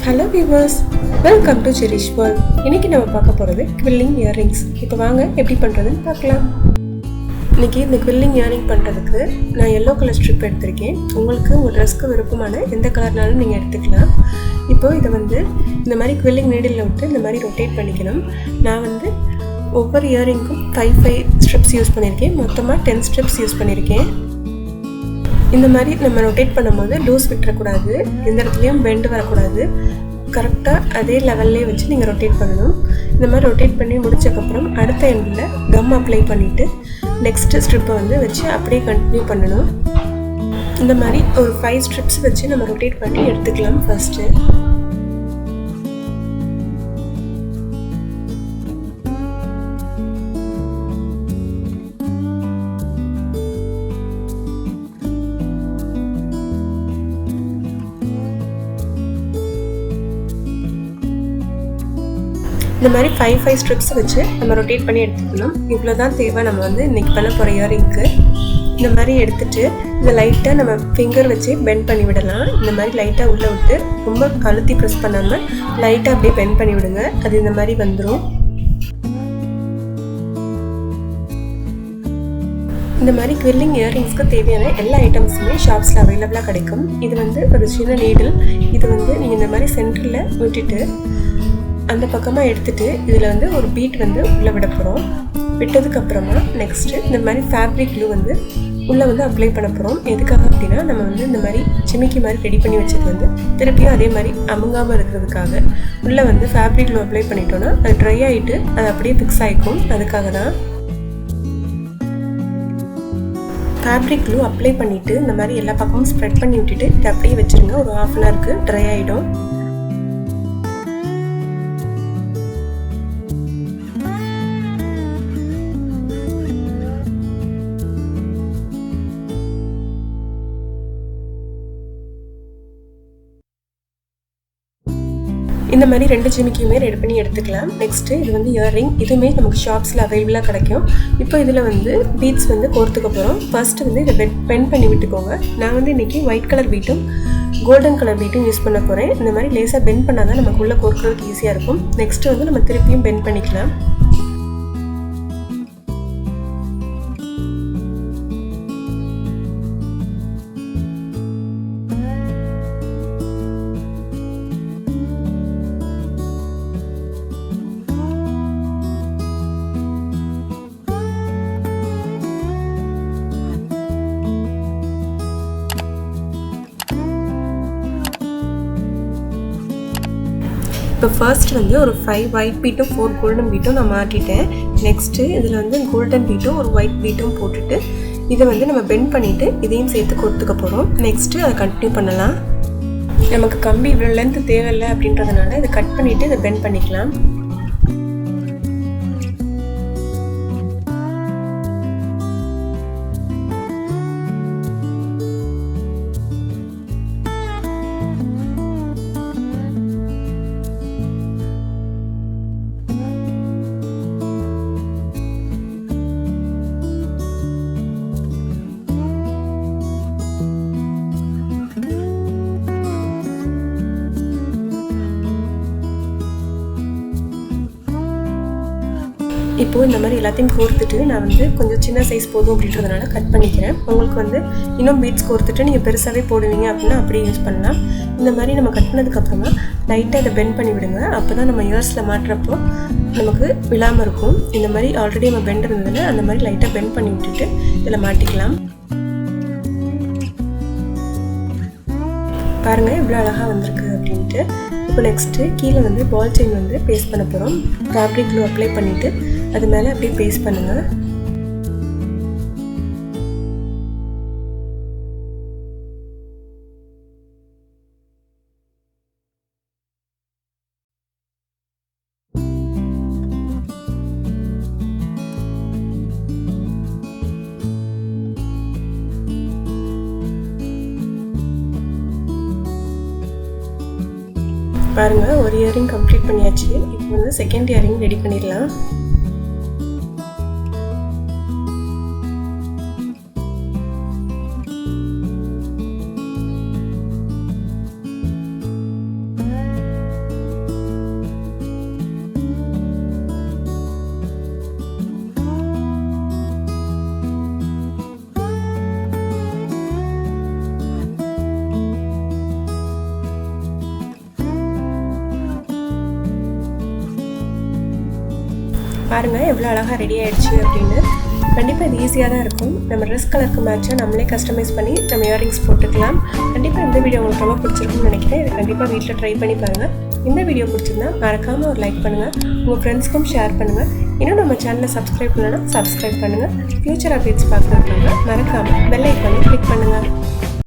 Hello viewers, welcome to Jerish world. இன்னைக்கு நம்ம பார்க்க போறது quilling earrings. இப்போ வாங்க எப்படி பண்றதுன்னு பார்க்கலாம். இன்னைக்கு இந்த quilling earring பண்றதுக்கு நான் yellow color strip எடுத்துர்க்கேன். உங்களுக்கு உங்க Dressக்கு விருப்பமான எந்த கலர்னாலும் நீங்க எடுத்துக்கலாம். இப்போ இத வந்து இந்த மாதிரி quilling needle விட்டு இந்த மாதிரி ரொட்டேட் பண்ணிக்கணும். நான் வந்து ஒவ்வொரு earringக்கும் 5 strips யூஸ் பண்ணிருக்கேன். மொத்தமா 10 strips யூஸ் பண்ணிருக்கேன். இந்த மாதிரி நம்ம ரொட்டேட் பண்ணும்போது லூஸ் விட்டுற கூடாது, எந்த இடத்துலயும் பெண்ட் வர கூடாது. கரெக்ட்டா அதே லெவல்லே வச்சு நீங்க ரொட்டேட் பண்ணனும். இந்த மாதிரி ரொட்டேட் பண்ணி முடிச்சதுக்கு அப்புறம் அடுத்த எண்ட்ல கம் அப்ளை பண்ணிட்டு நெக்ஸ்ட் ஸ்ட்ரிப்பை வந்து வச்சு அப்படியே கண்டினியூ பண்ணனும். இந்த மாதிரி ஒரு 5 ஸ்ட்ரிப்ஸ் வச்சு நம்ம ரொட்டேட் பண்ணி எடுத்துக்கலாம் ஃபர்ஸ்ட். இந்த மாதிரி 5 ஸ்ட்ரிப்ஸ் வச்சு நம்ம ரொட்டேட் பண்ணி எடுத்துக்கணும். இவ்வளவுதான் தேவை நம்ம வந்து இன்னைக்கு பண்ண போற இயரிங்க்கு. இந்த மாதிரி எடுத்துட்டு இந்த லைட்டா நம்ம ஃபிங்கர் வச்சு பெண்ட் பண்ணி விடலாம். இந்த மாதிரி லைட்டா உள்ள விட்டு ரொம்ப அழுத்தி பிரஸ் பண்ணாம லைட்டா அப்படியே பெண்ட் பண்ணி விடுங்க. அது இந்த மாதிரி வந்துரும். இந்த மாதிரி quilling earringsக்கு தேவையான எல்லா ஐட்டம்ஸுமே ஷாப்ஸ்ல அவைலபிளா கிடைக்கும். இது வந்து ஒரு சின்ன நீடில். இது வந்து நீங்க இந்த மாதிரி சென்டர்ல விட்டுட்டு அந்த பக்கமா எடுத்துட்டு இதுல வந்து ஒரு பீட் வந்து உள்ள விட போறோம். விட்டதுக்கு அப்புறமா நெக்ஸ்ட் இந்த மாதிரி ஃபேப்ரிக் glue வந்து உள்ள வந்து அப்ளை பண்ண போறோம். எதுக்காக அப்படினா நம்ம வந்து இந்த மாதிரி ஜிமிக்கி மாதிரி ரெடி பண்ணி வச்சது வந்து திருப்பியும் அதே மாதிரி அமுங்காம இருக்கிறதுக்காக உள்ள வந்து ஃபேப்ரிக் glue அப்ளை பண்ணிட்டோம்னா அது ட்ரை ஆயிட்டு அது அப்படியே ஃபிக்ஸ் ஆயிக்கும். அதுக்காக தான் ஃபேப்ரிக் glue அப்ளை பண்ணிட்டு இந்த மாதிரி எல்லா பக்கமும் ஸ்ப்ரெட் பண்ணி விட்டுட்டு இத அப்படியே வச்சிருங்க. ஒரு 1/2 hour க்கு ட்ரை ஆயிடும். இந்த மாதிரி ரெண்டு ஜிமிக்கியுமே ரெடி பண்ணி எடுத்துக்கலாம். நெக்ஸ்ட் இது வந்து இயரிங். இதுமே நமக்கு ஷாப்ஸ்ல அவைலபிளா கிடைக்கும். இப்போ இதுல வந்து பீட்ஸ் வந்து கோர்த்துக்க போறோம். ஃபர்ஸ்ட் வந்து இத பெண்ட் பண்ணி விட்டுக்கோங்க. நான் வந்து இன்னைக்கு ஒயிட் கலர் பீட்டும் கோல்டன் கலர் பீட்டும் யூஸ் பண்ண போறேன். இந்த மாதிரி லேசா பெண்ட் பண்ணாதான் நமக்கு உள்ள கோர்க்கிறதுக்கு ஈஸியா இருக்கும். நெக்ஸ்ட் வந்து நம்ம திருப்பியும் பெண்ட் பண்ணிக்கலாம். இப்போ ஃபர்ஸ்ட் வந்து ஒரு 5 ஒயிட் பீட்டும் 4 கோல்டன் பீட்டும் நான் மாட்டிட்டேன். நெக்ஸ்ட் இதில் வந்து கோல்டன் பீட்டும் ஒரு ஒயிட் பீட்டும் போட்டுட்டு இதை வந்து நம்ம பெண்ட் பண்ணிட்டு இதையும் சேர்த்து கொடுத்துக்க போகிறோம். நெக்ஸ்ட்டு அதை கண்டினியூ பண்ணலாம். நமக்கு கம்பி இவ்வளோ லென்த் தேவையில்லை அப்படின்றதுனால இதை கட் பண்ணிவிட்டு இதை பெண்ட் பண்ணிக்கலாம். இப்போ இந்த மாதிரி எல்லாத்தையும் கோர்த்துட்டு நான் வந்து கொஞ்சம் சின்ன சைஸ் போதும் அப்படின்றதுனால கட் பண்ணிக்கிறேன். உங்களுக்கு வந்து இன்னும் பீட்ஸ் கோர்த்துட்டு நீங்கள் பெருசாகவே போடுவீங்க அப்படின்னா அப்படியே யூஸ் பண்ணலாம். இந்த மாதிரி நம்ம கட் பண்ணதுக்கப்புறமா லைட்டாக இதை பெண்ட் பண்ணி விடுங்க. அப்போ தான் நம்ம இயர்ஸில் மாட்டுறப்போ நமக்கு விழாமல் இருக்கும். இந்த மாதிரி ஆல்ரெடி நம்ம பெண்ட் இருந்ததுன்னா அந்த மாதிரி லைட்டாக பெண்ட் பண்ணி விட்டுட்டு இதில் மாட்டிக்கலாம். பாருங்கள் இவ்வளோ அழகாக வந்திருக்கு அப்படின்ட்டு. இப்போ நெக்ஸ்ட்டு கீழே வந்து பால் செயின் வந்து பேஸ்ட் பண்ண போகிறோம். ஃபேப்ரிக் glue அப்ளை பண்ணிவிட்டு அது மேலே அப்படியே பேஸ்ட் பண்ணுங்கள். பாருங்க ஒரு இயரிங் கம்ப்ளீட் பண்ணியாச்சு. இப்போ வந்து செகண்ட் இயரிங் ரெடி பண்ணிடலாம். பாருங்கள் எவ்வளோ அழகாக ரெடி ஆகிடுச்சு அப்படின்னு. கண்டிப்பாக இது ஈஸியாக தான் இருக்கும். நம்ம ட்ரெஸ் கலருக்கு மேட்சாக நம்மளே கஸ்டமைஸ் பண்ணி நம்ம இயரிங்ஸ் போட்டுக்கலாம். கண்டிப்பாக இந்த வீடியோ உங்களுக்கு ரொம்ப பிடிச்சிருக்குன்னு நினைக்கிறேன். இதை கண்டிப்பாக வீட்டில் ட்ரை பண்ணி பாருங்கள். இந்த வீடியோ பிடிச்சிருந்தா மறக்காமல் ஒரு லைக் பண்ணுங்கள், உங்கள் ஃப்ரெண்ட்ஸ்க்கும் ஷேர் பண்ணுங்கள். இன்னும் நம்ம சேனலை சப்ஸ்கிரைப் பண்ணலைன்னா சப்ஸ்கிரைப் பண்ணுங்கள். ஃப்யூச்சர் அப்டேட்ஸ் பார்க்குறதுக்காக மறக்காமல் பெல் ஐக்கானை கிளிக் பண்ணுங்கள்.